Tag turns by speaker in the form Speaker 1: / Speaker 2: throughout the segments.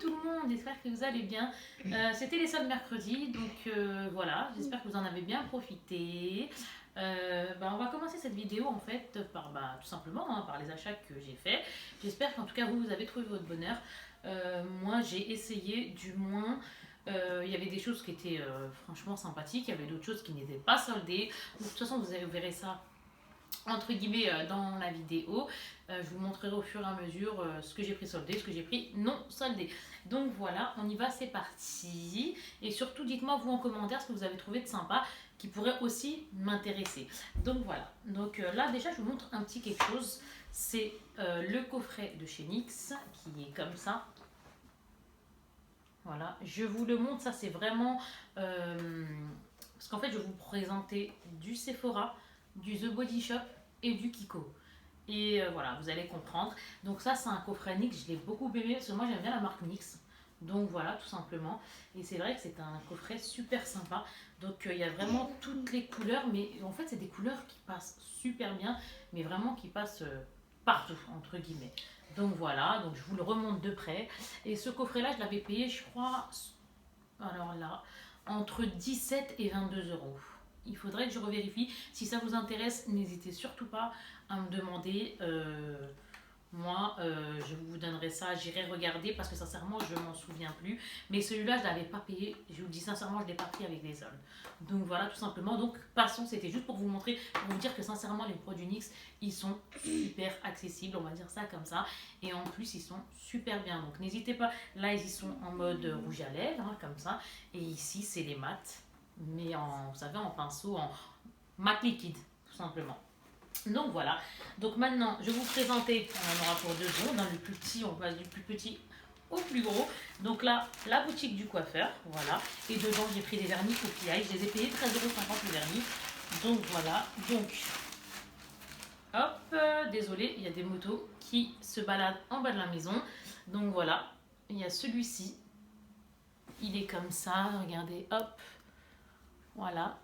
Speaker 1: tout le monde, j'espère que vous allez bien. C'était les soldes mercredi, donc voilà, j'espère que vous en avez bien profité. On va commencer cette vidéo en fait par tout simplement par les achats que j'ai faits. J'espère qu'en tout cas vous avez trouvé votre bonheur. Moi j'ai essayé du moins. Il y avait des choses qui étaient franchement sympathiques, il y avait d'autres choses qui n'étaient pas soldées. Donc, de toute façon vous verrez ça entre guillemets dans la vidéo. Je vous montrerai au fur et à mesure ce que j'ai pris soldé, ce que j'ai pris non soldé. Donc voilà, on y va, c'est parti. Et surtout, dites-moi vous en commentaire ce que vous avez trouvé de sympa qui pourrait aussi m'intéresser. Donc voilà, donc là déjà je vous montre un petit quelque chose. C'est le coffret de chez NYX qui est comme ça. Voilà, je vous le montre, ça c'est vraiment... parce qu'en fait je vais vous présenter du Sephora, du The Body Shop et du Kiko. Et voilà, vous allez comprendre. Donc ça c'est un coffret NYX, je l'ai beaucoup aimé parce que moi j'aime bien la marque NYX. Donc voilà, tout simplement. Et c'est vrai que c'est un coffret super sympa. Donc il y a vraiment toutes les couleurs, mais en fait c'est des couleurs qui passent super bien, mais vraiment qui passent partout, entre guillemets. Donc voilà, donc je vous le remonte de près. Et ce coffret-là, je l'avais payé, je crois, alors là, entre 17 et 22 euros. Il faudrait que je revérifie. Si ça vous intéresse, n'hésitez surtout pas à me demander. Moi, je vous donnerai ça, j'irai regarder parce que sincèrement, je m'en souviens plus. Mais celui-là, je ne l'avais pas payé. Je vous dis sincèrement, je ne l'ai pas pris avec les soldes. Donc voilà, tout simplement. Donc passons, c'était juste pour vous montrer, pour vous dire que sincèrement, les produits NYX, ils sont super accessibles, on va dire ça comme ça. Et en plus, ils sont super bien. Donc n'hésitez pas. Là, ils y sont en mode rouge à lèvres, hein, comme ça. Et ici, c'est les mats, mais vous savez, en pinceau, en mat liquide, tout simplement. Donc voilà, donc maintenant je vais vous présenter, on en aura pour 2 secondes, dans le plus petit, on passe du plus petit au plus gros. Donc là, la boutique du coiffeur, voilà, et dedans j'ai pris des vernis coquillages, je les ai payés 13,50 € le vernis. Donc voilà, donc hop, désolé, il y a des motos qui se baladent en bas de la maison. Donc voilà, il y a celui-ci, il est comme ça, regardez, hop, voilà,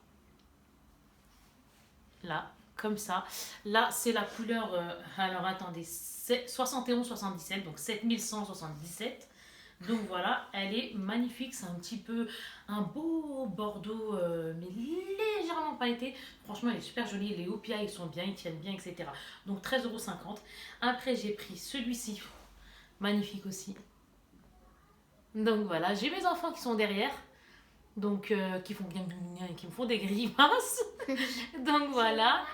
Speaker 1: là. Comme ça. Là, c'est la couleur, alors attendez, 71-77, donc 7177. Donc voilà, elle est magnifique, c'est un petit peu un beau bordeaux, mais légèrement pailleté. Franchement, elle est super jolie, les OPI ils sont bien, ils tiennent bien, etc. Donc 13,50 €. Après, j'ai pris celui-ci, magnifique aussi. Donc voilà, j'ai mes enfants qui sont derrière. Donc, qui font bien, qui me font des grimaces. Donc voilà.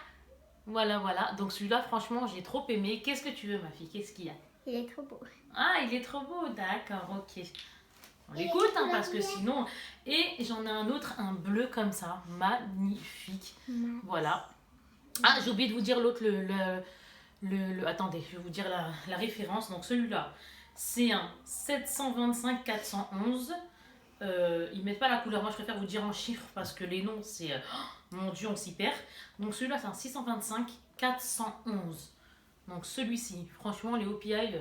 Speaker 1: Voilà. Donc celui-là, franchement, j'ai trop aimé. Qu'est-ce que tu veux, ma fille? Qu'est-ce qu'il y a?
Speaker 2: Il est trop beau.
Speaker 1: Ah, il est trop beau. D'accord, ok. On l'écoute, hein, parce que sinon... Et j'en ai un autre, un bleu comme ça. Magnifique. Voilà. Ah, j'ai oublié de vous dire l'autre, attendez, je vais vous dire la référence. Donc celui-là, c'est un 725-411. Ils mettent pas la couleur, moi je préfère vous dire en chiffres parce que les noms c'est mon dieu, on s'y perd. Donc celui-là c'est un 625-411. Donc celui-ci, franchement les OPI,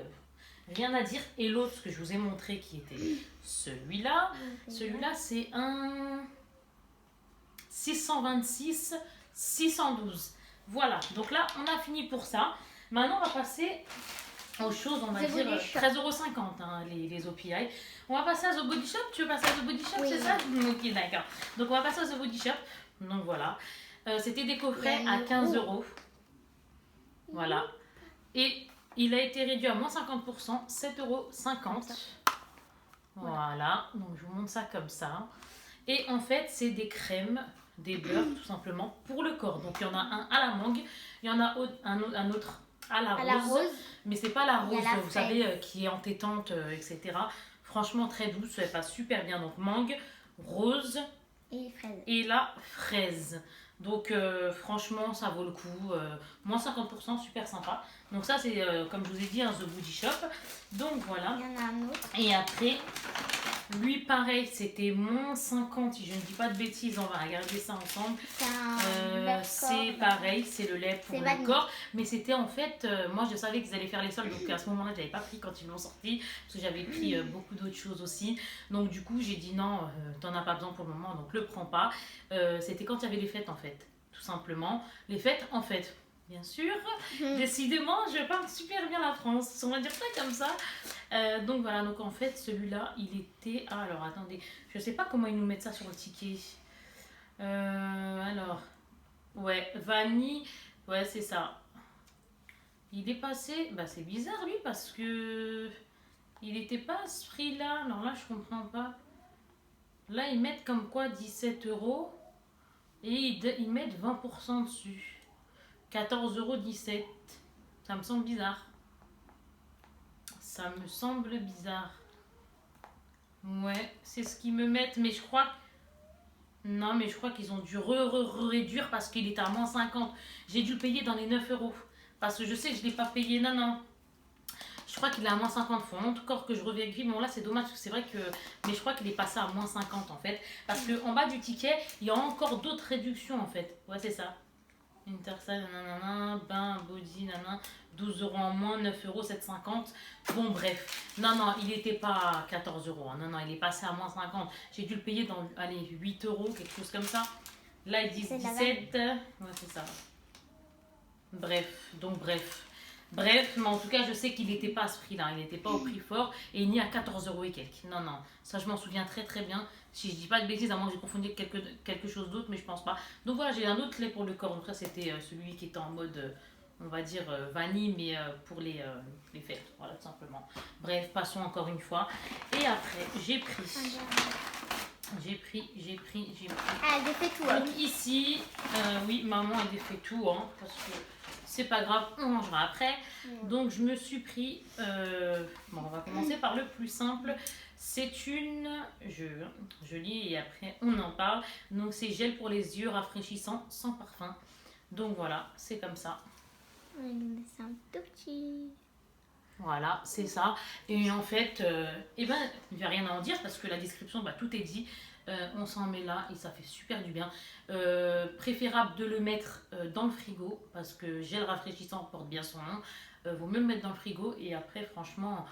Speaker 1: rien à dire. Et l'autre, ce que je vous ai montré qui était celui-là c'est un 626-612. Voilà, donc là on a fini pour ça. Maintenant on va passer aux choses, on va dire 13,50 € hein, les OPI. On va passer à The Body Shop. Tu veux passer à The Body Shop, oui. C'est ça? Ok, d'accord. Donc on va passer à The Body Shop. Donc voilà. C'était des coffrets à 15 €. Voilà. Et il a été réduit à moins 50%, 7,50 €. Voilà. Donc je vous montre ça comme ça. Et en fait, c'est des crèmes, des beurres tout simplement pour le corps. Donc il y en a un à la mangue, il y en a un autre à la rose, mais c'est pas la rose, vous savez, qui est entêtante, etc. Franchement, très douce, elle passe super bien. Donc, mangue, rose et la fraise. Donc, franchement, ça vaut le coup. Moins 50%, super sympa. Donc, ça, c'est, comme je vous ai dit, un The Body Shop. Donc, voilà.
Speaker 2: Il y en a un autre.
Speaker 1: Et après... Lui, pareil, c'était moins 50, si je ne dis pas de bêtises, on va regarder ça ensemble. C'est pareil, c'est le lait pour le corps. Mais c'était en fait, moi je savais qu'ils allaient faire les soldes, donc à ce moment-là, je n'avais pas pris quand ils l'ont sorti, parce que j'avais pris beaucoup d'autres choses aussi. Donc du coup, j'ai dit non, t'en as pas besoin pour le moment, donc le prends pas. C'était quand il y avait les fêtes en fait, tout simplement. Les fêtes en fait. Bien sûr, décidément, je parle super bien la France, on va dire ça comme ça. Donc voilà, donc en fait, celui-là, il était... Ah, alors attendez, je sais pas comment ils nous mettent ça sur le ticket. Alors, ouais, vanille, ouais, c'est ça. Il est passé... Bah, c'est bizarre, lui, parce que... Il était pas à ce prix-là. Alors là, je comprends pas. Là, ils mettent comme quoi 17 euros. Et ils mettent 20% dessus. 14,17 €. Ça me semble bizarre. Ça me semble bizarre. Ouais, c'est ce qu'ils me mettent. Mais je crois... Non, mais je crois qu'ils ont dû réduire parce qu'il était à moins 50. J'ai dû le payer dans les 9 euros. Parce que je sais que je ne l'ai pas payé. Non, non. Je crois qu'il est à moins 50. Faut encore que je revérifie. Bon, là, c'est dommage parce que c'est vrai que... Mais je crois qu'il est passé à moins 50 en fait. Parce qu'en bas du ticket, il y a encore d'autres réductions en fait. Ouais, c'est ça. Intersal, nanana, bain, body, nanana, 12 euros en moins, 9 euros, 7,50. Bon, bref. Non, non, il n'était pas à 14 euros. Non, non, il est passé à moins 50. J'ai dû le payer dans, allez, 8 euros, quelque chose comme ça. Là, ils disent 17. Ouais, c'est ça. Bref, donc bref. Bref, mais en tout cas, je sais qu'il n'était pas à ce prix-là. Il n'était pas au prix fort et ni à 14 euros et quelques. Non, non. Ça, je m'en souviens très très bien. Si je dis pas de bêtises, à moins que j'ai confondu avec quelque chose d'autre, mais je pense pas. Donc voilà, j'ai un autre lait pour le corps. Donc ça, c'était celui qui était en mode, on va dire, vanille, mais pour les fêtes. Voilà, tout simplement. Bref, passons encore une fois. Et après, j'ai pris.
Speaker 2: Ah, elle défait tout. Hein.
Speaker 1: Donc ici, oui, maman, elle défait tout, hein, parce que c'est pas grave, on mangera après. Donc je me suis pris, bon, on va commencer par le plus simple. C'est une, je lis et après on en parle. Donc c'est gel pour les yeux rafraîchissant sans parfum. Donc voilà, c'est comme ça.
Speaker 2: C'est un tout petit.
Speaker 1: Voilà, c'est ça. Et en fait, eh ben, il n'y a rien à en dire parce que la description, bah, tout est dit. On s'en met là et ça fait super du bien. Préférable de le mettre dans le frigo parce que gel rafraîchissant porte bien son nom. Vaut mieux le mettre dans le frigo et après, franchement,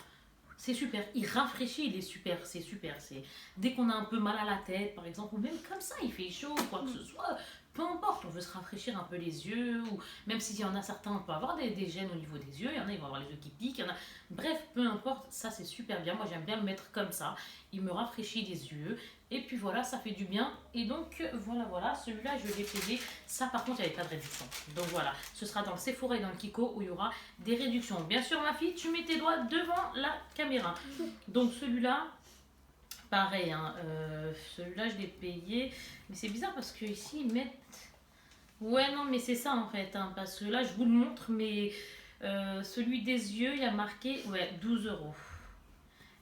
Speaker 1: c'est super. Il rafraîchit, il est super. C'est super. C'est dès qu'on a un peu mal à la tête, par exemple, ou même comme ça, il fait chaud, quoi que ce soit. Peu importe, on veut se rafraîchir un peu les yeux, ou même s'il y en a certains, on peut avoir des gènes au niveau des yeux, il y en a, ils vont avoir les yeux qui piquent, il y en a... Bref, peu importe, ça c'est super bien, moi j'aime bien le mettre comme ça, il me rafraîchit les yeux, et puis voilà, ça fait du bien, et donc voilà, celui-là je l'ai payé, ça par contre il n'y avait pas de réduction, donc voilà, ce sera dans le Sephora et dans le Kiko où il y aura des réductions. Bien sûr ma fille, tu mets tes doigts devant la caméra, donc celui-là, pareil, hein, celui-là je l'ai payé, mais c'est bizarre parce que ici ils mettent... Ouais, non, mais c'est ça en fait, hein, parce que là je vous le montre, mais celui des yeux, il y a marqué ouais, 12 euros.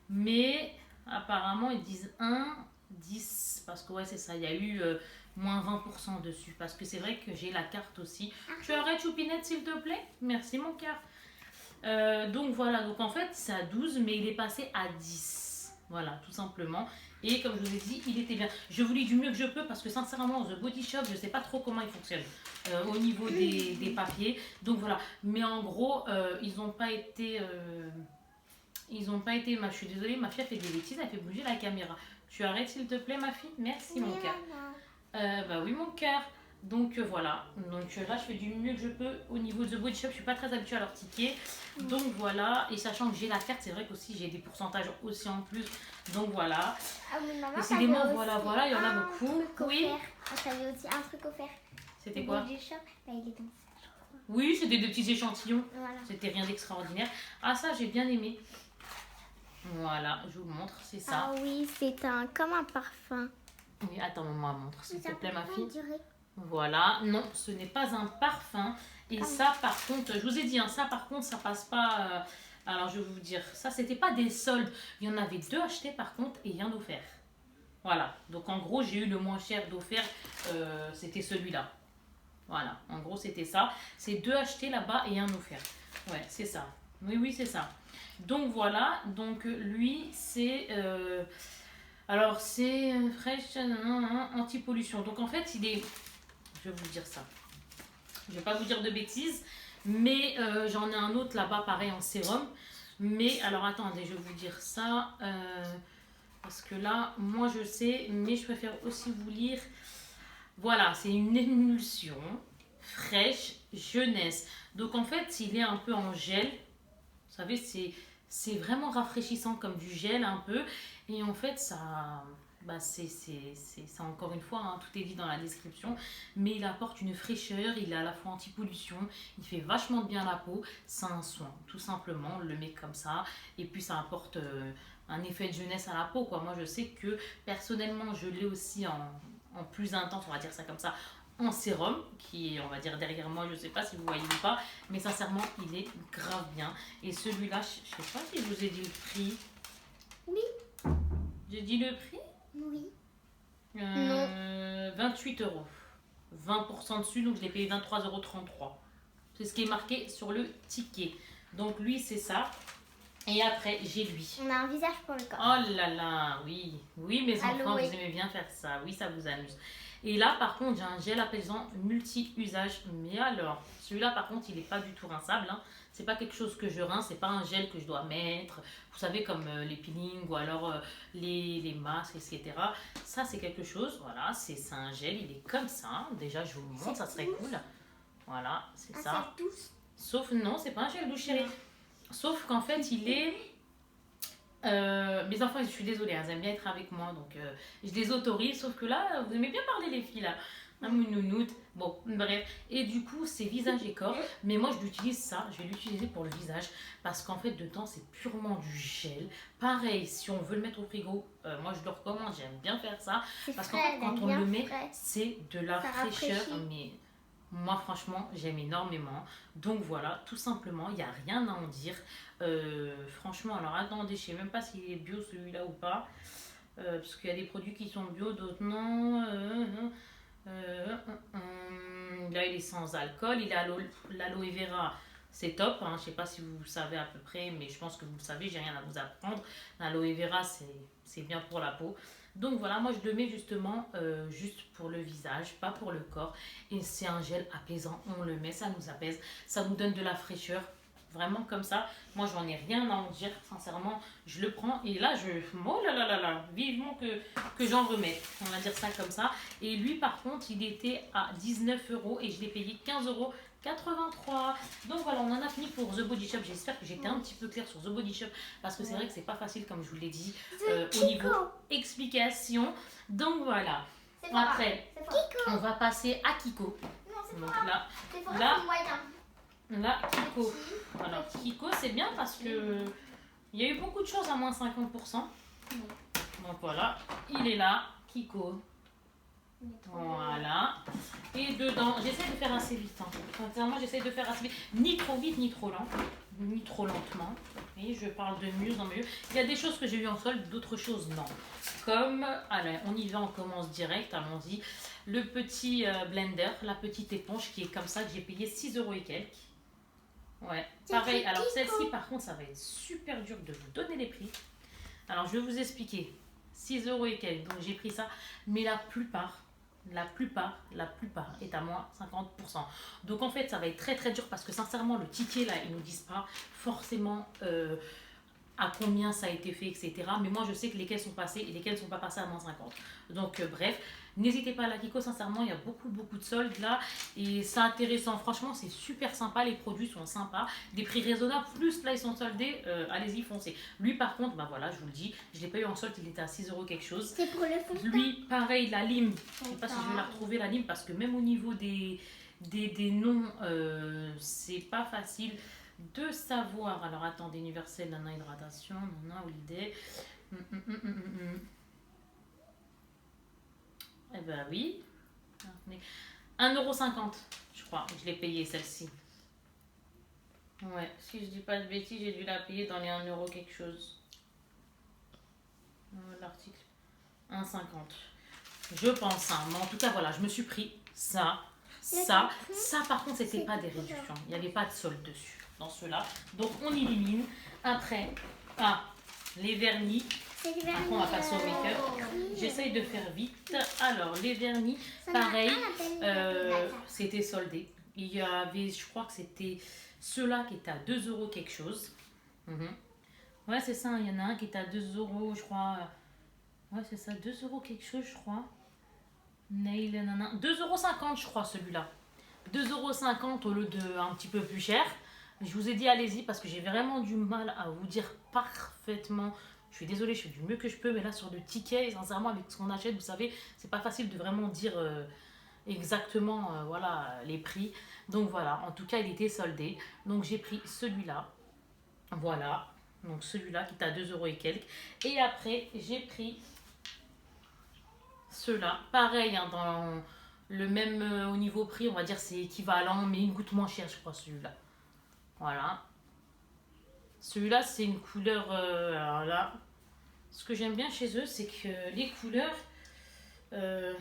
Speaker 1: Mais apparemment ils disent 1, 10, parce que ouais, c'est ça, il y a eu moins 20% dessus, parce que c'est vrai que j'ai la carte aussi. Tu arrêtes, Choupinette, s'il te plaît? Merci, mon cœur. Donc voilà, donc en fait c'est à 12, mais il est passé à 10. Voilà, tout simplement. Et comme je vous ai dit, il était bien. Je vous lis du mieux que je peux parce que sincèrement, The Body Shop, je ne sais pas trop comment il fonctionne au niveau des papiers. Donc voilà. Mais en gros, ils n'ont pas été... je suis désolée, ma fille a fait des bêtises, elle fait bouger la caméra. Tu arrêtes s'il te plaît, ma fille? Merci, mon cœur. Bah oui, mon cœur. Donc voilà, donc là je fais du mieux que je peux au niveau de The Body Shop, je suis pas très habituée à leur ticket, donc voilà, et sachant que j'ai la carte, c'est vrai qu'aussi j'ai des pourcentages aussi en plus, donc voilà.
Speaker 2: Ah oui, maman,
Speaker 1: décidément, voilà, il y en a beaucoup. Oui.
Speaker 2: T'avais aussi un truc offert.
Speaker 1: C'était quoi?
Speaker 2: Body Shop, bah, il est dans ça, je crois.
Speaker 1: Oui, c'était des petits échantillons,
Speaker 2: Voilà.
Speaker 1: c'était rien d'extraordinaire. Ah ça j'ai bien aimé. Voilà, je vous le montre, c'est ça.
Speaker 2: Ah oui, c'est comme un parfum.
Speaker 1: Oui, attends, maman montre s'il te plaît, ma fille.
Speaker 2: Dirait.
Speaker 1: Voilà, non, ce n'est pas un parfum. Et ça, par contre, je vous ai dit, hein, ça, par contre, ça passe pas. Alors, je vais vous dire, ça, c'était pas des soldes. Il y en avait 2 achetés, par contre, et 1 offert. Voilà, donc en gros, j'ai eu le moins cher d'offert, c'était celui-là. Voilà, en gros, c'était ça. C'est 2 achetés là-bas et 1 offert. Ouais, c'est ça. Oui, c'est ça. Donc voilà, donc lui, c'est. Alors, c'est fraîche, anti-pollution. Donc en fait, il est. Je vais vous dire ça. Je vais pas vous dire de bêtises, mais j'en ai un autre là-bas, pareil, en sérum. Mais alors attendez, je vais vous dire ça. Parce que là, moi je sais, mais je préfère aussi vous lire. Voilà, c'est une émulsion fraîche jeunesse. Donc en fait, il est un peu en gel. Vous savez, C'est vraiment rafraîchissant comme du gel un peu. Et en fait, ça, c'est encore une fois, hein, tout est dit dans la description. Mais il apporte une fraîcheur, il est à la fois anti-pollution, il fait vachement de bien à la peau. C'est un soin, tout simplement. On le met comme ça. Et puis ça apporte un effet de jeunesse à la peau, quoi. Moi, je sais que personnellement, je l'ai aussi en plus intense, on va dire ça comme ça, en sérum, qui est, on va dire, derrière moi, je sais pas si vous voyez ou pas, mais sincèrement, il est grave bien. Et celui-là, je sais pas si je vous ai dit le prix.
Speaker 2: Oui.
Speaker 1: J'ai dit le prix
Speaker 2: Oui.
Speaker 1: 28 euros. 20% dessus, donc je l'ai payé 23,33 €. C'est ce qui est marqué sur le ticket. Donc lui, c'est ça. Et après, j'ai lui.
Speaker 2: On a un visage pour le corps.
Speaker 1: Oh là là, oui. Oui, mes enfants,
Speaker 2: Aloe.
Speaker 1: vous aimez bien faire ça. Oui, ça vous amuse. Et là, par contre, j'ai un gel apaisant multi-usage. Mais alors, celui-là, par contre, il n'est pas du tout rinçable. Hein. C'est pas quelque chose que je rince. C'est pas un gel que je dois mettre. Vous savez, comme les peelings ou alors les masques, etc. Ça, c'est quelque chose. Voilà, c'est un gel. Il est comme ça. Déjà, je vous le montre. Ça serait cool. Voilà, c'est ça.
Speaker 2: C'est douce.
Speaker 1: Sauf, non, c'est pas un gel douche, chérie. Sauf qu'en fait, il est. Mes enfants, je suis désolée, hein, ils aiment bien être avec moi, donc je les autorise. Sauf que là, vous aimez bien parler, les filles, là. Un mounounoute. Bon, bref. Et du coup, c'est visage et corps. Mais moi, je l'utilise ça. Je vais l'utiliser pour le visage. Parce qu'en fait, dedans, c'est purement du gel. Pareil, si on veut le mettre au frigo, moi, je le recommande. J'aime bien faire ça.
Speaker 2: C'est
Speaker 1: Parce qu'en
Speaker 2: frais,
Speaker 1: fait, quand
Speaker 2: elle
Speaker 1: on
Speaker 2: aime
Speaker 1: le
Speaker 2: bien
Speaker 1: met,
Speaker 2: frais.
Speaker 1: c'est de la
Speaker 2: Ça
Speaker 1: fraîcheur.
Speaker 2: rafraîchit.
Speaker 1: Mais moi, franchement, j'aime énormément. Donc voilà, tout simplement, il n'y a rien à en dire. Franchement, alors attendez, je sais même pas s'il est bio celui-là ou pas. Parce qu'il y a des produits qui sont bio, d'autres non. Là, il est sans alcool. Il a l'aloe vera. C'est top. Hein. Je sais pas si vous savez à peu près, mais je pense que vous le savez. J'ai rien à vous apprendre. L'aloe vera, c'est bien pour la peau. Donc voilà, moi je le mets justement juste pour le visage, pas pour le corps. Et c'est un gel apaisant. On le met, ça nous apaise, ça nous donne de la fraîcheur. Vraiment comme ça. Moi, j'en ai rien à en dire. Sincèrement, je le prends et là, oh là là là là, vivement que j'en remette. On va dire ça comme ça. Et lui, par contre, il était à 19 € et je l'ai payé 15,83 €. Donc voilà, on en a fini pour The Body Shop. J'espère que j'étais un petit peu claire sur The Body Shop parce que c'est vrai que c'est pas facile, comme je vous l'ai dit, au niveau explication. Donc voilà.
Speaker 2: C'est pas
Speaker 1: Après, on va passer à Kiko.
Speaker 2: Non, c'est
Speaker 1: Donc
Speaker 2: pas
Speaker 1: là,
Speaker 2: C'est pas
Speaker 1: là,
Speaker 2: moyen.
Speaker 1: là, Kiko. Alors, Kiko, c'est bien parce que il y a eu beaucoup de choses à moins 50%. Donc voilà, il est là, Kiko. Voilà. Et dedans, j'essaie de faire assez vite. Hein. Sincèrement, j'essaie de faire assez vite. Ni trop vite, ni trop lent. Ni trop lentement. Et je parle de mieux en mieux. Il y a des choses que j'ai eu en solde, d'autres choses non. Comme, allez, on y va, on commence direct, allons-y. Le petit blender, la petite éponge qui est comme ça, que j'ai payé 6 € et quelques. Ouais, pareil. Alors celle-ci, par contre, ça va être super dur de vous donner les prix. Alors, je vais vous expliquer. 6 € et quelques. Donc, j'ai pris ça. Mais la plupart est à moins 50%. Donc, en fait, ça va être très, très dur parce que, sincèrement, le ticket, là, ils ne nous disent pas forcément à combien ça a été fait, etc. Mais moi, je sais que lesquels sont passés et lesquels ne sont pas passés à moins 50. Donc, bref, n'hésitez pas à la Kiko. Sincèrement, il y a beaucoup, beaucoup de soldes là. Et c'est intéressant. Franchement, c'est super sympa. Les produits sont sympas. Des prix raisonnables. Plus, là, ils sont soldés. Allez-y, foncez. Lui, par contre, bah voilà, je vous le dis. Je ne l'ai pas eu en solde. Il était à 6 € quelque chose.
Speaker 2: C'est pour le fond de teint.
Speaker 1: Lui, pareil, la lime. Je ne sais pas si je vais la retrouver, la lime. Parce que même au niveau des noms, c'est pas facile de savoir. Alors attendez, universel, nana hydratation, nana holiday. Eh ben oui. 1,50 €, je crois. Je l'ai payé celle-ci. Ouais, si je dis pas de bêtises, j'ai dû la payer dans les 1 € quelque chose. L'article 1,50 €. Je pense, hein. Mais en tout cas, voilà, je me suis pris ça. Ça par contre, c'était pas des réductions. Il n'y avait pas de solde dessus dans ceux-là. Donc on élimine. Après, les vernis.
Speaker 2: C'est du
Speaker 1: Après,
Speaker 2: vernis.
Speaker 1: on va passer au make-up. J'essaye de faire vite. Alors, les vernis, pareil, c'était soldé. Il y avait, je crois que c'était ceux-là qui étaient à 2 € quelque chose. Ouais, c'est ça, il y en a un qui était à 2 €, je crois. Ouais, c'est ça, 2 € quelque chose, je crois. Nail, nanana. 2,50 € je crois, celui-là. 2,50 € au lieu de un petit peu plus cher. Je vous ai dit allez-y parce que j'ai vraiment du mal à vous dire parfaitement. Je suis désolée, je fais du mieux que je peux, mais là sur le ticket, sincèrement, avec ce qu'on achète, vous savez, c'est pas facile de vraiment dire exactement voilà, les prix. Donc voilà, en tout cas, il était soldé. Donc j'ai pris celui-là. Voilà. Donc celui-là qui est à 2 euros et quelques. Et après, j'ai pris ceux-là. Pareil, hein, dans le même au niveau prix, on va dire c'est équivalent, mais il coûte moins cher, je crois, celui-là. Voilà. Celui-là, c'est une couleur. Alors là, ce que j'aime bien chez eux, c'est que les couleurs. euh,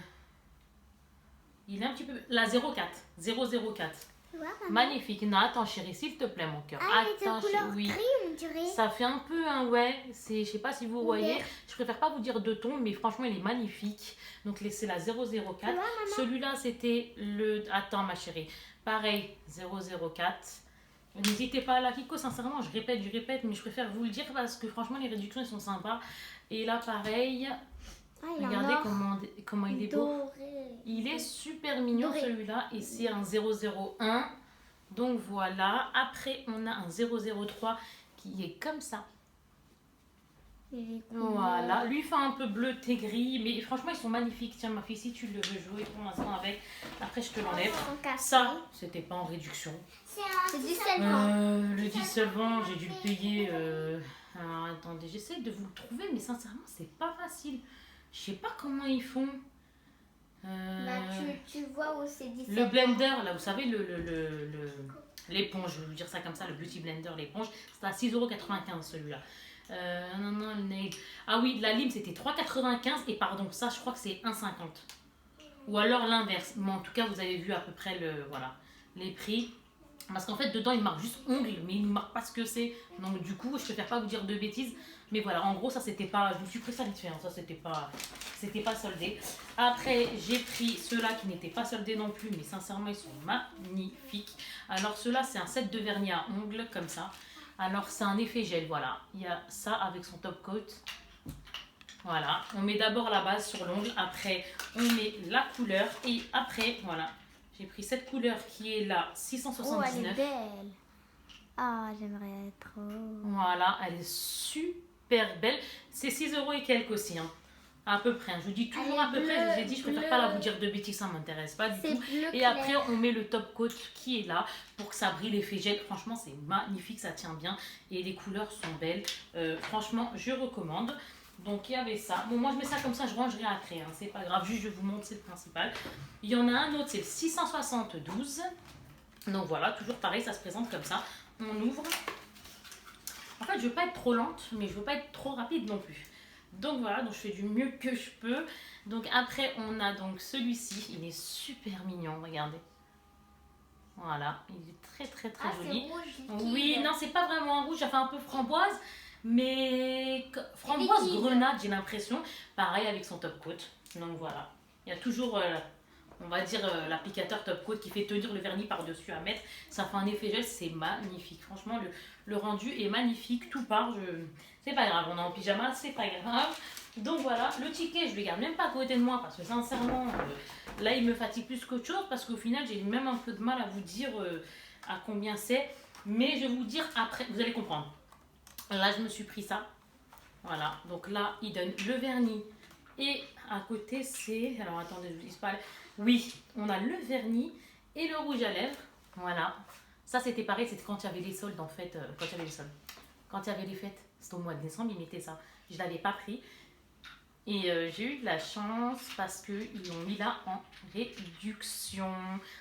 Speaker 1: il est un petit peu. La 04. 004.
Speaker 2: Tu vois, maman?
Speaker 1: Magnifique. Non, attends, chérie, s'il te plaît, mon cœur.
Speaker 2: Ah, il est de
Speaker 1: Attends,
Speaker 2: couleur
Speaker 1: oui.
Speaker 2: gris, on dirait.
Speaker 1: Ça fait un peu un ouais. Je sais pas si vous voyez.
Speaker 2: Ouais.
Speaker 1: Je préfère pas vous dire de ton, mais franchement, il est magnifique. Donc, c'est la 004.
Speaker 2: Tu vois, maman?
Speaker 1: Celui-là, c'était le. Attends, ma chérie. Pareil, 004. N'hésitez pas à la Kiko, sincèrement, je répète, mais je préfère vous le dire parce que franchement, les réductions, elles sont sympas. Et là, pareil,
Speaker 2: Ah, il est en
Speaker 1: regardez
Speaker 2: or
Speaker 1: comment il est beau.
Speaker 2: doré.
Speaker 1: Il est super mignon
Speaker 2: Doré.
Speaker 1: celui-là et c'est un 001. Donc voilà. Après, on a un 003 qui est comme ça.
Speaker 2: Il est couleur.
Speaker 1: Voilà. Lui, il fait un peu bleuté gris, mais franchement, ils sont magnifiques. Tiens, ma fille, si tu le veux jouer pour l'instant avec, après, je te l'enlève.
Speaker 2: Ils sont cassés.
Speaker 1: Ça, c'était pas en réduction.
Speaker 2: C'est du solvant.
Speaker 1: Le dissolvant, j'ai dû le payer. Alors attendez, j'essaie de vous le trouver, mais sincèrement, c'est pas facile. Je sais pas comment ils font.
Speaker 2: Bah, tu vois où c'est du
Speaker 1: Le
Speaker 2: solvant.
Speaker 1: blender, là, vous savez, l'éponge, je vais vous dire ça comme ça, le Beauty Blender, l'éponge, c'était à 6,95 celui-là. Non, le nail. Ah oui, la lime, c'était 3,95 et pardon, ça, je crois que c'est 1,50. Ou alors l'inverse. Mais en tout cas, vous avez vu à peu près voilà, les prix. Parce qu'en fait, dedans, il marque juste ongle, mais il ne marque pas ce que c'est. Donc, du coup, je préfère pas vous dire de bêtises. Mais voilà, en gros, ça, c'était pas. Je me suis pris ça vite fait. Hein, ça, c'était pas soldé. Après, j'ai pris ceux-là qui n'étaient pas soldés non plus, mais sincèrement, ils sont magnifiques. Alors, ceux-là, c'est un set de vernis à ongles, comme ça. Alors, c'est un effet gel, voilà. Il y a ça avec son top coat. Voilà, on met d'abord la base sur l'ongle, après on met la couleur et après, voilà, j'ai pris cette couleur qui est là,
Speaker 2: Oh, elle
Speaker 1: 679.
Speaker 2: est belle. Ah, j'aimerais trop.
Speaker 1: Voilà, elle est super belle. C'est 6 euros et quelques aussi, hein. À peu près. Je vous dis toujours
Speaker 2: Elle est
Speaker 1: à peu près, je vous ai dit, je préfère
Speaker 2: bleue.
Speaker 1: pas la vous dire de bêtises, ça m'intéresse pas du
Speaker 2: C'est
Speaker 1: tout.
Speaker 2: bleu
Speaker 1: Et
Speaker 2: clair.
Speaker 1: après, on met le top coat qui est là pour que ça brille l'effet gel. Franchement, c'est magnifique, ça tient bien et les couleurs sont belles. Franchement, je recommande. Donc, il y avait ça. Bon, moi, je mets ça comme ça, je rangerai après. Hein. C'est pas grave, juste je vous montre, c'est le principal. Il y en a un autre, c'est le 672. Donc, voilà, toujours pareil, ça se présente comme ça. On ouvre. En fait, je veux pas être trop lente, mais je veux pas être trop rapide non plus. Donc voilà, donc je fais du mieux que je peux. Donc après, on a donc celui-ci. Il est super mignon, regardez. Voilà, il est très très très
Speaker 2: Ah, c'est
Speaker 1: joli.
Speaker 2: rouge liquide.
Speaker 1: Oui, non, c'est pas vraiment un rouge, ça fait un peu framboise. Mais framboise
Speaker 2: Liquide.
Speaker 1: grenade, j'ai l'impression. Pareil avec son top coat. Donc voilà, il y a toujours, on va dire, l'applicateur top coat qui fait tenir le vernis par-dessus à mettre. Ça fait un effet gel, c'est magnifique. Franchement, le rendu est magnifique. Tout part, c'est pas grave, on est en pyjama, c'est pas grave. Donc voilà, le ticket, je le garde même pas à côté de moi parce que sincèrement, là, il me fatigue plus qu'autre chose parce qu'au final, j'ai même un peu de mal à vous dire à combien c'est. Mais je vais vous dire après, vous allez comprendre. Là, je me suis pris ça. Voilà, donc là, il donne le vernis. Et à côté, c'est... Alors, attendez, je vous dis pas... Oui, on a le vernis et le rouge à lèvres. Voilà. Ça, c'était pareil, c'était quand il y avait les soldes, en fait. Quand il y avait les soldes. Quand il y avait les fêtes. C'était au mois de décembre, ils mettaient ça. Je ne l'avais pas pris. Et j'ai eu de la chance parce qu'ils l'ont mis là en réduction.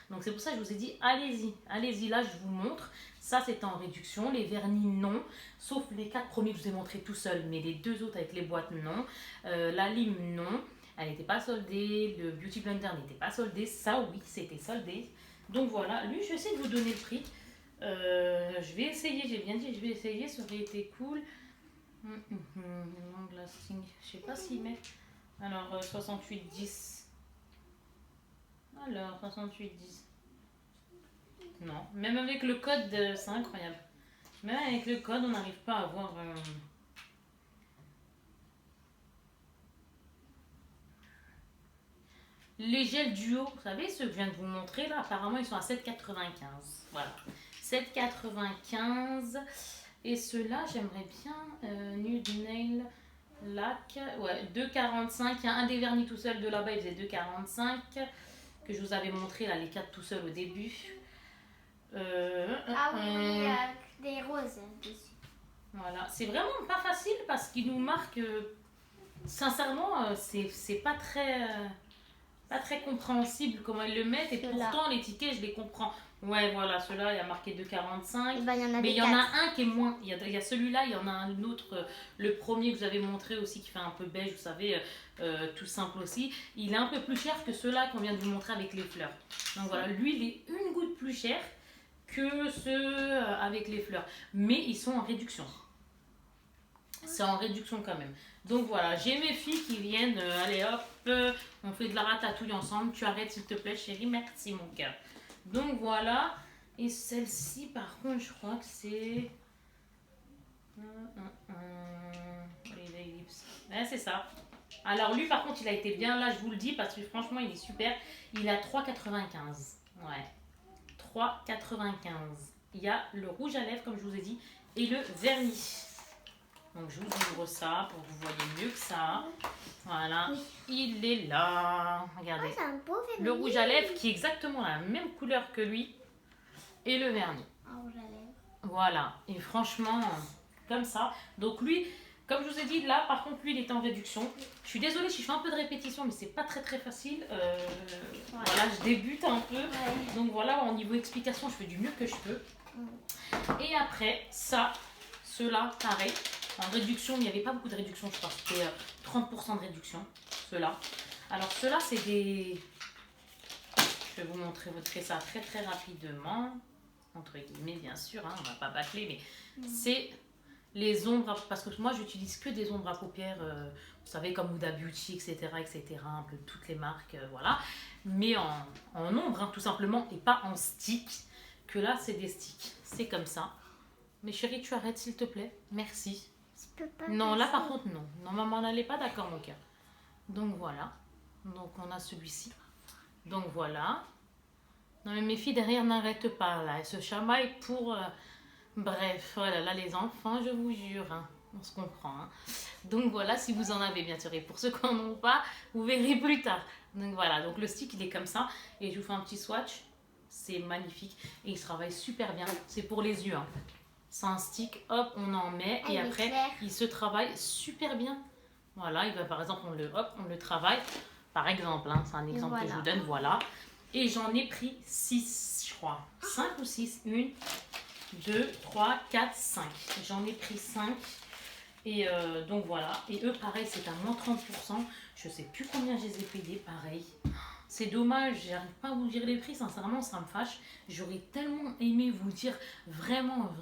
Speaker 1: Donc, c'est pour ça que je vous ai dit, allez-y. Allez-y, là, je vous montre. Ça, c'était en réduction. Les vernis, non. Sauf les 4 premiers que je vous ai montrés tout seul. Mais les 2 autres avec les boîtes, non. La lime, non. Elle n'était pas soldée. Le Beauty Blender n'était pas soldé. Ça, oui, c'était soldé. Donc voilà. Lui, je vais essayer de vous donner le prix. Je vais essayer. J'ai bien dit, je vais essayer. Ça aurait été cool. Long lasting. Je sais pas s'il met. Alors, 68,10. Alors, 68,10. Non, même avec le code, c'est incroyable. Même avec le code, on n'arrive pas à avoir... Les gels duo, vous savez, ceux que je viens de vous montrer, là, apparemment, ils sont à 7,95. Voilà. 7,95. Et ceux-là, j'aimerais bien Nude Nail Lac. Ouais, 2,45. Il y a un des vernis tout seul de là-bas, il faisait 2,45. Que je vous avais montré, là, les 4 tout seuls au début.
Speaker 2: Ah oui, oui, il y a des roses dessus.
Speaker 1: Voilà, c'est vraiment pas facile parce qu'il nous marque. Sincèrement, c'est pas très compréhensible comment ils le mettent. Et pourtant, les tickets, je les comprends. Ouais, voilà, ceux-là, il y a marqué 2,45.
Speaker 2: Ben,
Speaker 1: Mais il y en a un qui est moins. Il y a celui-là, il y en a un autre. Le premier que vous avez montré aussi, qui fait un peu beige, vous savez, tout simple aussi. Il est un peu plus cher que ceux-là qu'on vient de vous montrer avec les fleurs. Donc voilà, lui, il est une goutte plus cher que ceux avec les fleurs. Mais ils sont en réduction. C'est en réduction quand même. Donc voilà, j'ai mes filles qui viennent. Allez hop, on fait de la ratatouille ensemble. Tu arrêtes s'il te plaît, chérie. Merci mon cœur. Donc voilà. Et celle-ci, par contre, je crois que c'est. Ouais, c'est ça. Alors lui, par contre, il a été bien là, je vous le dis, parce que franchement, il est super. Il a 3,95. Ouais. 3,95. Il y a le rouge à lèvres, comme je vous ai dit, et le vernis. Donc je vous ouvre ça pour que vous voyez mieux que ça. Voilà, oui. Il est là. Regardez.
Speaker 2: C'est un beau vernis.
Speaker 1: Le rouge à lèvres qui est exactement la même couleur que lui. Et le vernis.
Speaker 2: Un rouge à lèvres.
Speaker 1: Voilà. Et franchement, comme ça. Donc lui, comme je vous ai dit, là par contre, lui il est en réduction. Je suis désolée si je fais un peu de répétition, mais c'est pas très facile. Voilà, je débute un peu. Ouais. Donc voilà, au niveau explication, je fais du mieux que je peux. Et après, ça, ceux-là, pareil. En réduction, il n'y avait pas beaucoup de réduction, je crois. C'était 30% de réduction, ceux-là. Alors, ceux-là, c'est des... Je vais vous montrer ça très rapidement. Entre guillemets, bien sûr, hein, on ne va pas bâcler, mais c'est les ombres... Parce que moi, j'utilise que des ombres à paupières, vous savez, comme Huda Beauty, etc., un peu toutes les marques, voilà. Mais en ombre, hein, tout simplement, et pas en stick. Que là, c'est des sticks. C'est comme ça. Mais chérie, tu arrêtes, s'il te plaît. Merci. Non, là par contre, non. Non, maman n'allait pas d'accord, mon cœur. Donc voilà. Donc on a celui-ci. Donc voilà. Non, mais mes filles derrière n'arrêtent pas, là. Elles se chamaillent pour... Bref, voilà, là, les enfants, je vous jure. Hein, on se comprend. Hein. Donc voilà, si vous en avez, bien sûr. Et pour ceux qui n'en ont pas, vous verrez plus tard. Donc voilà. Donc le stick, il est comme ça. Et je vous fais un petit swatch. C'est magnifique. Et il se travaille super bien. C'est pour les yeux, hein. C'est un stick, hop, on en met et après il se travaille super bien. Voilà, il va par exemple, on le travaille. Par exemple, hein, c'est un exemple que je vous donne, voilà. Et j'en ai pris 6, je crois. 5 ou 6, 1, 2, 3, 4, 5. J'en ai pris 5. Et donc voilà. Et eux, pareil, c'est à moins 30%. Je sais plus combien je les ai payés, pareil. C'est dommage, j'arrive pas à vous dire les prix, sincèrement ça me fâche. J'aurais tellement aimé vous dire vraiment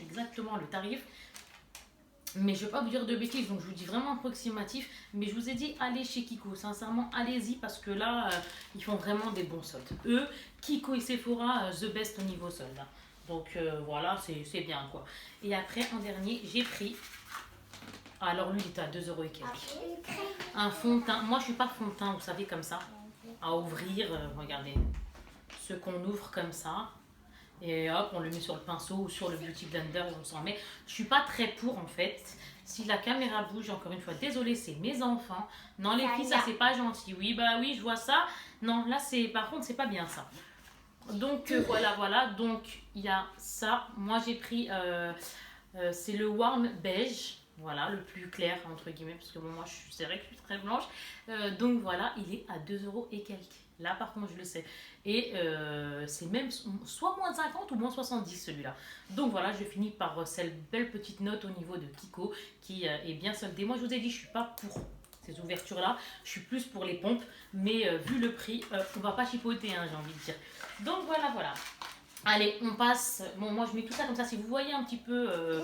Speaker 1: exactement le tarif. Mais je vais pas vous dire de bêtises, donc je vous dis vraiment approximatif. Mais je vous ai dit, allez chez Kiko, sincèrement allez-y parce que là, ils font vraiment des bons soldes. Eux, Kiko et Sephora, the best au niveau solde. Donc voilà, c'est bien quoi. Et après, en dernier, j'ai pris... Alors lui, il était à 2 € et quelques. Un fond de teint. Moi, je suis pas fond de teint, vous savez, comme ça. À ouvrir, regardez. Ce qu'on ouvre comme ça. Et hop, on le met sur le pinceau ou sur le Beauty Blender, on s'en met. Je suis pas très pour, en fait. Si la caméra bouge, encore une fois, désolée, c'est mes enfants. Non, les filles, ça, c'est pas gentil. Oui, bah oui, je vois ça. Non, là, par contre, c'est pas bien, ça. Donc, voilà. Donc, il y a ça. Moi, j'ai pris... c'est le Warm Beige. Voilà, le plus clair, entre guillemets, parce que bon, moi, c'est vrai que je suis très blanche. Donc voilà, il est à 2 € et quelques. Là, par contre, je le sais. Et c'est même soit moins 50 ou moins 70, celui-là. Donc voilà, je finis par cette belle petite note au niveau de Kiko, qui est bien soldée. Moi, je vous ai dit, je ne suis pas pour ces ouvertures-là. Je suis plus pour les pompes. Mais vu le prix, on ne va pas chipoter, hein, j'ai envie de dire. Donc voilà. Allez, on passe. Bon, moi je mets tout ça comme ça. Si vous voyez un petit peu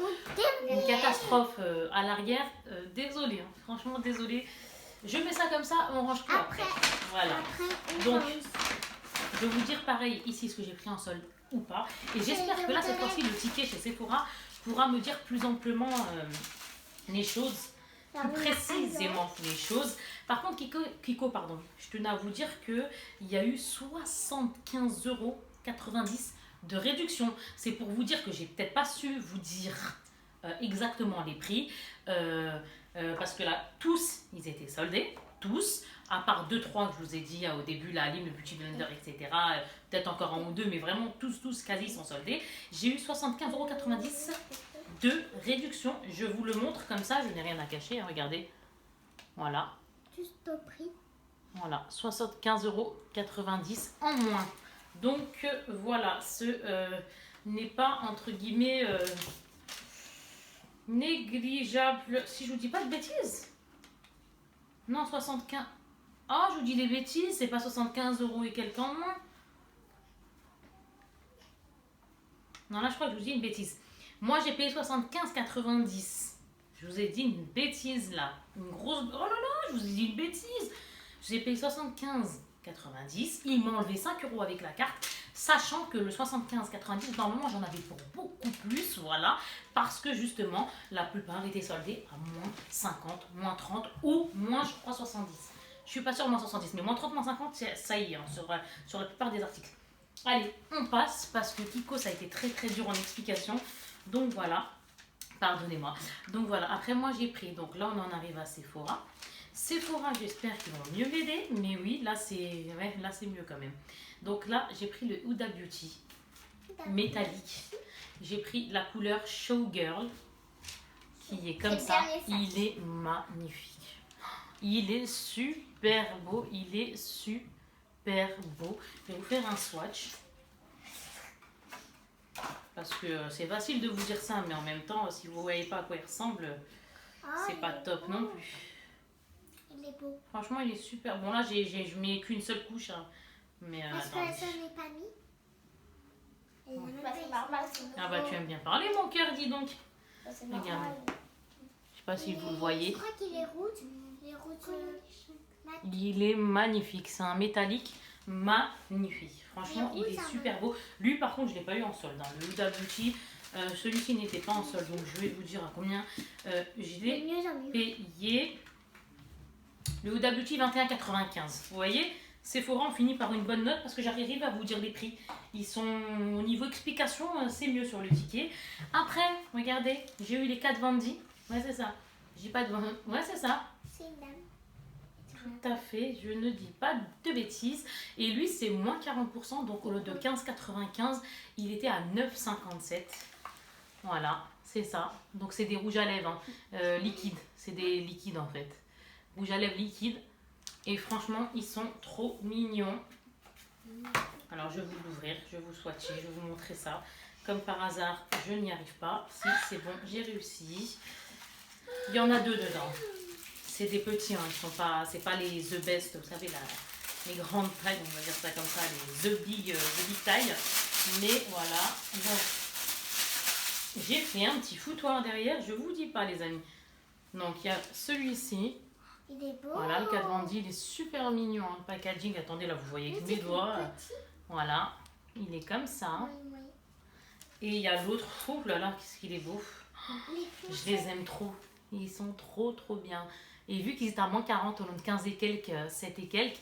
Speaker 1: une catastrophe à l'arrière, désolé, hein, franchement désolé. Je mets ça comme ça, on range tout après. Voilà. Donc, je vais vous dire pareil ici ce que j'ai pris en solde ou pas. Et j'espère que là, cette fois-ci, le ticket chez Sephora pourra me dire plus amplement les choses, plus précisément les choses. Par contre, Kiko, pardon, je tenais à vous dire qu'il y a eu 75,90 € de réduction. C'est pour vous dire que j'ai peut-être pas su vous dire exactement les prix. Parce que là, tous, ils étaient soldés. Tous. À part 2-3 que je vous ai dit au début, la Halim, le Beauty Blender, etc. Peut-être encore un ou deux, mais vraiment tous quasi sont soldés. J'ai eu 75,90 € de réduction. Je vous le montre comme ça, je n'ai rien à cacher, hein, regardez. Voilà.
Speaker 2: Juste au prix.
Speaker 1: Voilà, 75,90 € en moins. Donc voilà, ce n'est pas entre guillemets négligeable. Si je vous dis pas de bêtises. Non, 75. Ah, je vous dis des bêtises, c'est pas 75 € et quelques en moins. Non, là, je crois que je vous dis une bêtise. Moi, j'ai payé 75,90 €. Je vous ai dit une bêtise là. Une grosse. Oh là là, je vous ai dit une bêtise. J'ai payé 75,90 €. Ils m'ont enlevé 5 € avec la carte. Sachant que le 75,90 €, normalement, j'en avais pour beaucoup plus. Voilà. Parce que justement, la plupart étaient soldés à moins 50, moins 30 ou moins, je crois, 70. Je suis pas sûre moins 70, mais moins 30, moins 50, ça y est, hein, sur la plupart des articles. Allez, on passe parce que Kiko, ça a été très très dur en explication. Donc voilà, pardonnez-moi. Donc voilà, après moi j'ai pris, donc là on en arrive à Sephora. Sephora, j'espère qu'ils vont mieux m'aider, mais oui, là c'est mieux quand même. Donc là, j'ai pris le Huda Beauty métallique. J'ai pris la couleur Showgirl, qui est comme ça. Il est magnifique. Il est super beau, il est super beau. Je vais vous faire un swatch. Parce que c'est facile de vous dire ça, mais en même temps, si vous ne voyez pas à quoi il ressemble, c'est pas top non plus.
Speaker 2: Il est beau.
Speaker 1: Franchement, il est super. Bon, là, je mets qu'une seule couche. Hein. Mais,
Speaker 2: parce que ça n'est pas mis.
Speaker 1: Ah bah, tu aimes bien parler, mon cœur, dis donc. Regarde. Je sais pas si vous le voyez.
Speaker 2: Je crois qu'il est rouge.
Speaker 1: Il est magnifique. C'est un métallique magnifique. Franchement, il est super beau. Lui, par contre, je ne l'ai pas eu en solde. Hein. Le Huda Beauty, celui-ci n'était pas en solde. Donc, je vais vous dire à combien je l'ai payé. Le Huda Beauty, 21,95. Vous voyez, Sephora, on finit par une bonne note parce que j'arrive à vous dire les prix. Ils sont au niveau explication, c'est mieux sur le ticket. Après, regardez, j'ai eu les 4 Vandy. Ouais, c'est ça. J'ai pas de. Ouais, c'est ça.
Speaker 2: C'est une dame.
Speaker 1: Tout à fait, je ne dis pas de bêtises. Et lui, c'est moins 40%, donc au lieu de 15,95, il était à 9,57. Voilà, c'est ça. Donc c'est des rouges à lèvres hein, liquides. C'est des liquides en fait. Rouges à lèvres liquides. Et franchement, ils sont trop mignons. Alors je vais vous l'ouvrir, je vais vous swatcher, je vais vous montrer ça. Comme par hasard, je n'y arrive pas. Si, c'est bon, j'ai réussi. Il y en a 2 dedans. C'est des petits, hein. Ils sont pas, c'est pas les The Best, vous savez, les grandes tailles, on va dire ça comme ça, les The Big tailles. Mais voilà, donc j'ai fait un petit foutoir derrière, je vous dis pas les amis. Donc il y a celui-ci.
Speaker 2: Il est beau.
Speaker 1: Voilà, le 4 Vandy, il est super mignon. Hein. Le packaging, attendez, là vous voyez avec mes doigts. Voilà, il est comme ça.
Speaker 2: Oui, oui.
Speaker 1: Et il y a l'autre, oh là là, qu'est-ce qu'il est beau. Je les aime trop. Ils sont trop bien. Et vu qu'ils étaient à moins 40 au lieu de 15 et quelques, 7 et quelques,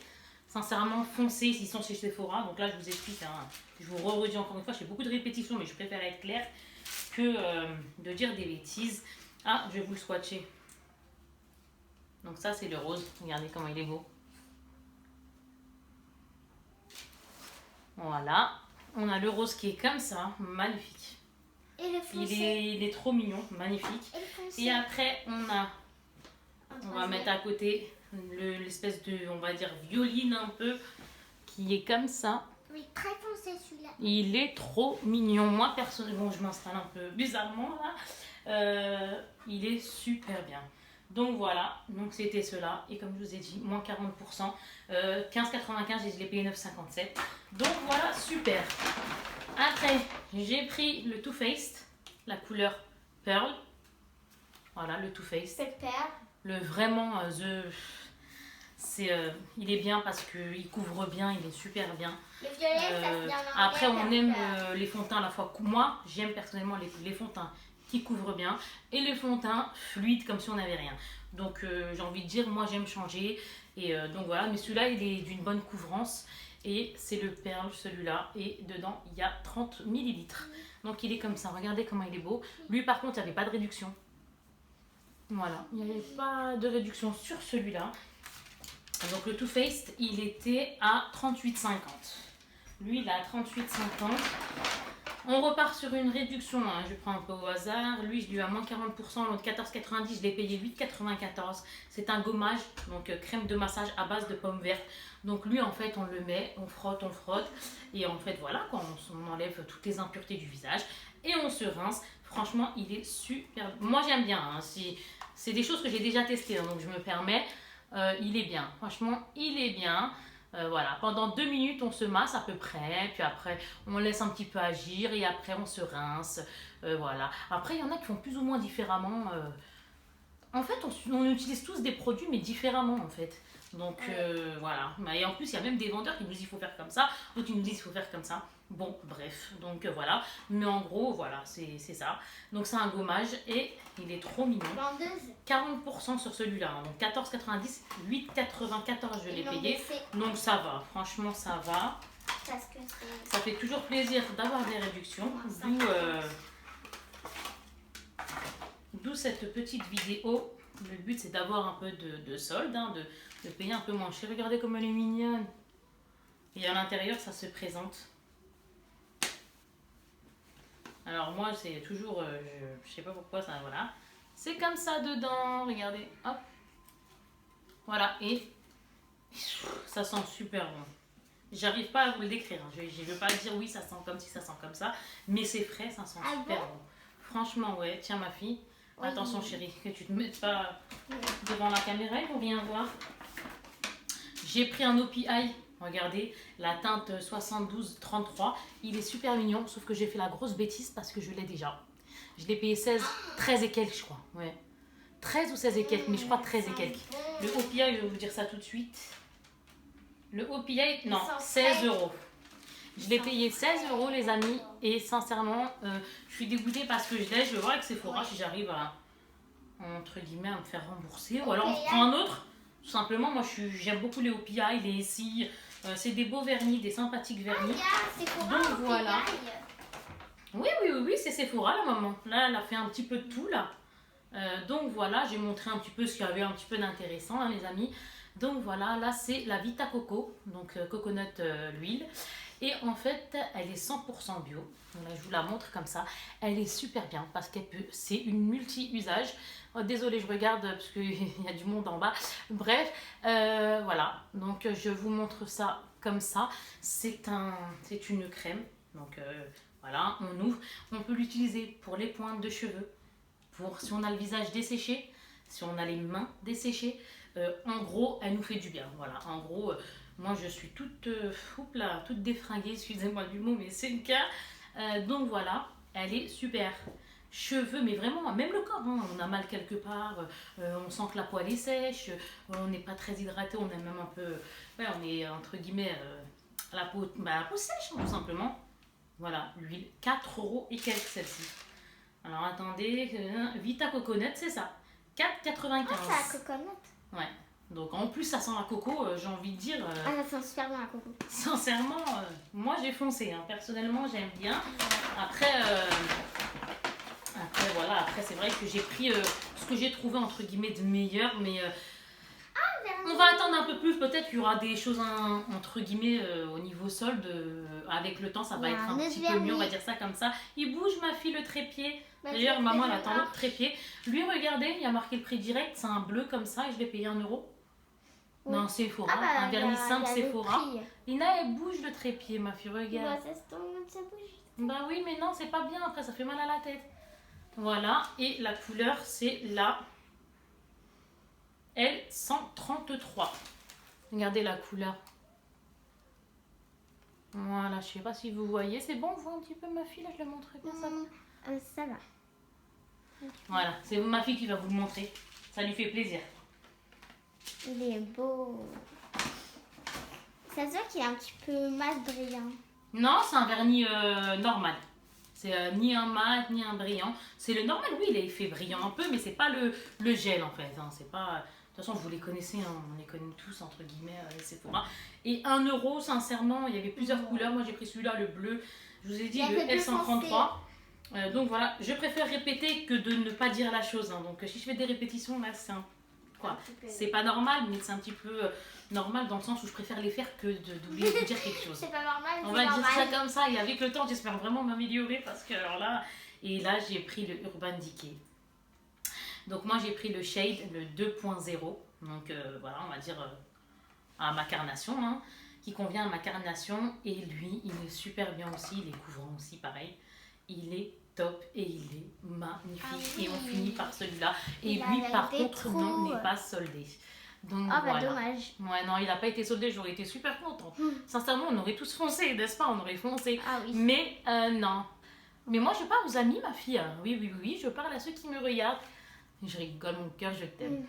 Speaker 1: sincèrement, foncez s'ils sont chez Sephora. Donc là, je vous explique. Hein, je vous redis encore une fois, je fais beaucoup de répétitions, mais je préfère être claire que de dire des bêtises. Ah, je vais vous le swatcher. Donc ça, c'est le rose. Regardez comment il est beau. Voilà. On a le rose qui est comme ça, magnifique.
Speaker 2: Et le foncé.
Speaker 1: Il est trop mignon, magnifique. Et après, on va mettre à côté l'espèce de, on va dire, violine un peu, qui est comme ça.
Speaker 2: Oui, très foncé celui-là.
Speaker 1: Il est trop mignon. Moi, personnellement, je m'installe un peu bizarrement là. Il est super bien. Donc voilà, donc c'était cela. Et comme je vous ai dit, moins 40%. 15,95, je l'ai payé 9,57. Donc voilà, super. Après, j'ai pris le Too Faced, la couleur Pearl. Voilà, le Too Faced.
Speaker 2: Super.
Speaker 1: Le vraiment, il est bien parce qu'il couvre bien, il est super bien.
Speaker 2: Le violet, ça se vient
Speaker 1: après, on aime les fonds de teint à la fois. Moi, j'aime personnellement les fonds de teint qui couvrent bien et les fonds de teint fluides comme si on n'avait rien. Donc, j'ai envie de dire, moi, j'aime changer. Et donc voilà, mais celui-là, il est d'une bonne couvrance. Et c'est le Perle, celui-là. Et dedans, il y a 30 millilitres. Donc il est comme ça. Regardez comment il est beau. Lui, par contre, il n'y avait pas de réduction. Voilà, il n'y avait pas de réduction sur celui-là. Donc le Too Faced, il était à 38,50. Lui, il est à 38,50. On repart sur une réduction, hein. Je prends un peu au hasard. Lui, je lui ai à moins 40%, l'autre 14,90, je l'ai payé 8,94. C'est un gommage, donc crème de massage à base de pommes vertes. Donc lui, en fait, on le met, on frotte. Et en fait, voilà, quand on enlève toutes les impuretés du visage. Et on se rince. Franchement, il est super. Moi, j'aime bien. Hein. C'est des choses que j'ai déjà testées, hein, donc je me permets. Il est bien. Franchement, il est bien. Voilà, pendant 2 minutes on se masse à peu près, puis après on laisse un petit peu agir et après on se rince. Voilà. Après il y en a qui font plus ou moins différemment. En fait on utilise tous des produits mais différemment en fait. Donc voilà. Et en plus il y a même des vendeurs qui nous disent il faut faire comme ça, d'autres qui nous disent il faut faire comme ça. Bon bref, donc voilà. Mais en gros voilà, c'est ça. Donc c'est un gommage et il est trop mignon.
Speaker 2: Vendeuse.
Speaker 1: 40% sur celui-là, hein. Donc 14,90, 8,94 je l'ai payé. Donc ça va, franchement ça va.
Speaker 2: Parce que
Speaker 1: ça fait toujours plaisir d'avoir des réductions. D'où cette petite vidéo. Le but c'est d'avoir un peu de solde, hein, de payer un peu moins cher. Regardez comme elle est mignonne. Et à l'intérieur ça se présente. Alors moi c'est toujours, je sais pas pourquoi ça, voilà. C'est comme ça dedans, regardez, hop. Voilà, et ça sent super bon. J'arrive pas à vous le décrire, hein. Je ne veux pas dire oui ça sent comme ci, ça sent comme ça. Mais c'est frais, ça sent super bon. Franchement, ouais, tiens ma fille. Oui. Attention chérie, que tu te mettes pas devant la caméra, ils vont rien voir. J'ai pris un OPI. Regardez, la teinte 72-33, il est super mignon, sauf que j'ai fait la grosse bêtise parce que je l'ai déjà. Je l'ai payé 13 et quelques, je crois. Ouais. 13 ou 16 et quelques, mais je crois 13 et quelques. Le OPI, je vais vous dire ça tout de suite. Le OPI, non, 16 euros. Je l'ai payé 16 euros, les amis, et sincèrement, je suis dégoûtée parce que je l'ai. Je vais voir avec Sephora si j'arrive à, entre guillemets, à me faire rembourser. Ou alors on prend un autre. Tout simplement, moi j'aime beaucoup les OPI, les SI. C'est des beaux vernis, des sympathiques vernis. Donc voilà. Oui, c'est Sephora la maman. Là, elle a fait un petit peu de tout là. Donc voilà, j'ai montré un petit peu ce qu'il y avait un petit peu d'intéressant, hein, les amis. Donc voilà, là c'est la Vita Coco, donc coconut l'huile. Et en fait, elle est 100% bio. Donc là, je vous la montre comme ça. Elle est super bien parce qu'elle peut, c'est une multi-usage. Oh, désolée, je regarde parce qu'il y a du monde en bas. Bref, voilà. Donc je vous montre ça comme ça. C'est une crème. Donc voilà, on ouvre. On peut l'utiliser pour les pointes de cheveux, pour si on a le visage desséché, si on a les mains desséchées. En gros, elle nous fait du bien. Voilà, en gros, moi je suis toute défringuée, excusez-moi du mot, mais c'est le cas. Donc voilà, elle est super. Cheveux, mais vraiment, même le corps, hein, on a mal quelque part, on sent que la poêle est sèche, on n'est pas très hydraté, on est même un peu, ouais, on est entre guillemets la peau sèche, hein, tout simplement. Voilà, l'huile, 4 euros et quelques celle-ci. Alors attendez, Vita Coconut, c'est ça, 4,95.
Speaker 2: Ah, c'est la coconut.
Speaker 1: Ouais, donc en plus ça sent la coco, j'ai envie de dire.
Speaker 2: Ah, ça sent super bon la coco.
Speaker 1: Sincèrement, moi j'ai foncé, hein. Personnellement j'aime bien. Après voilà, après c'est vrai que j'ai pris ce que j'ai trouvé entre guillemets de meilleur, mais on va attendre un peu plus, peut-être qu'il y aura des choses entre guillemets au niveau solde, avec le temps ça va être un petit peu mieux, on va dire ça comme ça. Il bouge ma fille le trépied, d'ailleurs maman elle attend l'autre trépied. Lui regardez, il y a marqué le prix direct, c'est un bleu comme ça et je l'ai payé 1 euro. Oui. Non, Sephora, un vernis simple Sephora. Lina elle bouge le trépied ma fille, regarde.
Speaker 2: Ça bouge.
Speaker 1: Bah oui mais non c'est pas bien, après ça fait mal à la tête. Voilà, et la couleur c'est la L133. Regardez la couleur. Voilà, je sais pas si vous voyez. C'est bon, vous un petit peu ma fille, là je le montre bien ça.
Speaker 2: Ça va.
Speaker 1: Voilà, c'est ma fille qui va vous le montrer. Ça lui fait plaisir.
Speaker 2: Il est beau. Ça se voit qu'il est un petit peu mat brillant.
Speaker 1: Non, c'est un vernis normal. C'est ni un mat, ni un brillant. C'est le normal, oui, il est fait brillant un peu, mais c'est pas le gel en fait. Hein. C'est pas, toute façon, vous les connaissez, hein, on les connaît tous, entre guillemets, les Sephora. Et 1 euro, sincèrement, il y avait plusieurs couleurs. Moi, j'ai pris celui-là, le bleu. Je vous ai dit,
Speaker 2: Il y a
Speaker 1: le
Speaker 2: que plus
Speaker 1: L133. Donc voilà, je préfère répéter que de ne pas dire la chose. Hein. Donc si je fais des répétitions, là, c'est pas normal, mais c'est un petit peu normal dans le sens où je préfère les faire que d'oublier de dire quelque chose.
Speaker 2: C'est pas normal,
Speaker 1: On va dire ça comme ça, et avec le temps, j'espère vraiment m'améliorer parce que alors là, et là, j'ai pris le Urban Decay. Donc moi, j'ai pris le shade, le 2.0. Donc voilà, on va dire à ma carnation, hein, qui convient à ma carnation. Et lui, il est super bien aussi, il est couvrant aussi, pareil. Il est top et il est magnifique.
Speaker 2: Ah oui.
Speaker 1: Et on finit par celui-là. Et
Speaker 2: Il a
Speaker 1: lui, par
Speaker 2: validé
Speaker 1: contre,
Speaker 2: trop.
Speaker 1: non, n'est pas soldé. Donc
Speaker 2: Ah bah
Speaker 1: voilà.
Speaker 2: dommage.
Speaker 1: Ouais, non, il n'a pas été soldé, j'aurais été super contente. Sincèrement, on aurait tous foncé, n'est-ce pas? On aurait foncé.
Speaker 2: Ah oui.
Speaker 1: Mais non. Mais moi, je parle aux amis, ma fille. Oui, oui, oui, je parle à ceux qui me regardent. Je rigole, mon cœur, je t'aime.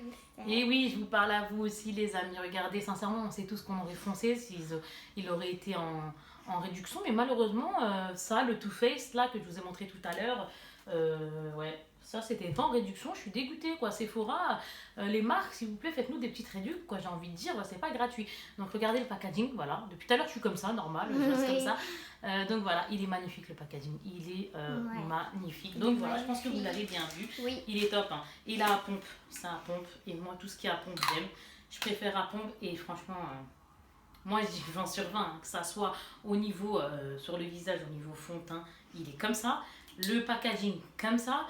Speaker 1: Et oui, je vous parle à vous aussi, les amis. Regardez, sincèrement, on sait tous qu'on aurait foncé s'il aurait été en réduction. Mais malheureusement, ça, le Too Faced, là, que je vous ai montré tout à l'heure, ouais, ça, c'était pas en réduction. Je suis dégoûtée, quoi. Sephora, les marques, s'il vous plaît, faites-nous des petites réductions, quoi. J'ai envie de dire, c'est pas gratuit. Donc, regardez le packaging, voilà. Depuis tout à l'heure, je suis comme ça, normal, je reste comme ça. Donc, voilà, il est magnifique, le packaging. Il est magnifique. Donc, voilà, je pense que vous l'avez bien vu.
Speaker 2: Oui.
Speaker 1: Il est top, hein. Il a à pompe, ça à pompe. Et moi, tout ce qui est à pompe, j'aime. Je préfère à pompe et franchement... moi, je dis 20 sur 20, hein, que ça soit au niveau, sur le visage, au niveau fond de teint, il est comme ça. Le packaging, comme ça.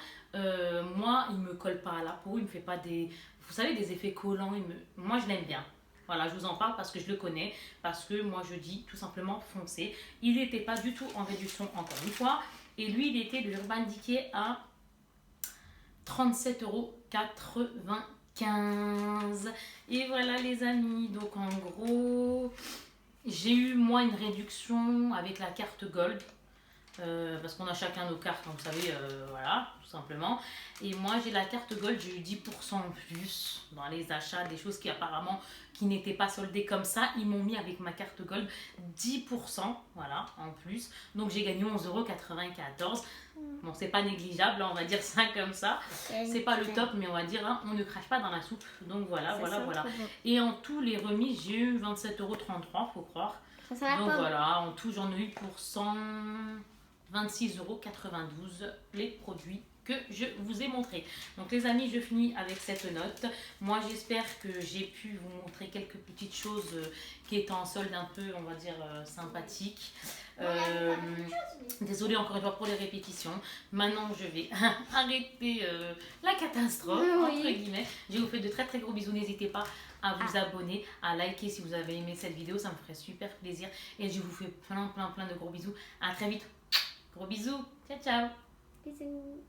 Speaker 1: Moi, il me colle pas à la peau, il me fait pas des... Vous savez, des effets collants. Moi, je l'aime bien. Voilà, je vous en parle parce que je le connais. Parce que moi, je dis tout simplement foncé. Il n'était pas du tout en réduction, encore une fois. Et lui, il était de l'Urban Decay à 37,95 €. Et voilà les amis, donc en gros, j'ai eu moi une réduction avec la carte Gold. Parce qu'on a chacun nos cartes, donc vous savez, voilà, tout simplement. Et moi j'ai la carte Gold, j'ai eu 10% en plus dans les achats, des choses qui apparemment qui n'étaient pas soldées comme ça. Ils m'ont mis avec ma carte Gold 10%, voilà, en plus. Donc j'ai gagné 11,94 €. Bon, c'est pas négligeable, on va dire ça comme ça. C'est pas le top, mais on va dire, hein, on ne crache pas dans la soupe. Donc voilà, voilà. Et en tout, les remises, j'ai eu 27,33 €, faut croire. Donc voilà, en tout, j'en ai eu pour 126,92 € les produits que je vous ai montrés. Donc les amis, je finis avec cette note. Moi, j'espère que j'ai pu vous montrer quelques petites choses qui étaient en solde un peu, on va dire, sympathiques. Désolée encore une fois pour les répétitions. Maintenant, je vais arrêter la catastrophe, entre guillemets. Je vous fais de très très gros bisous. N'hésitez pas à vous abonner, à liker si vous avez aimé cette vidéo. Ça me ferait super plaisir. Et je vous fais plein de gros bisous. À très vite. Gros bisous. Ciao, ciao.
Speaker 2: Bisous.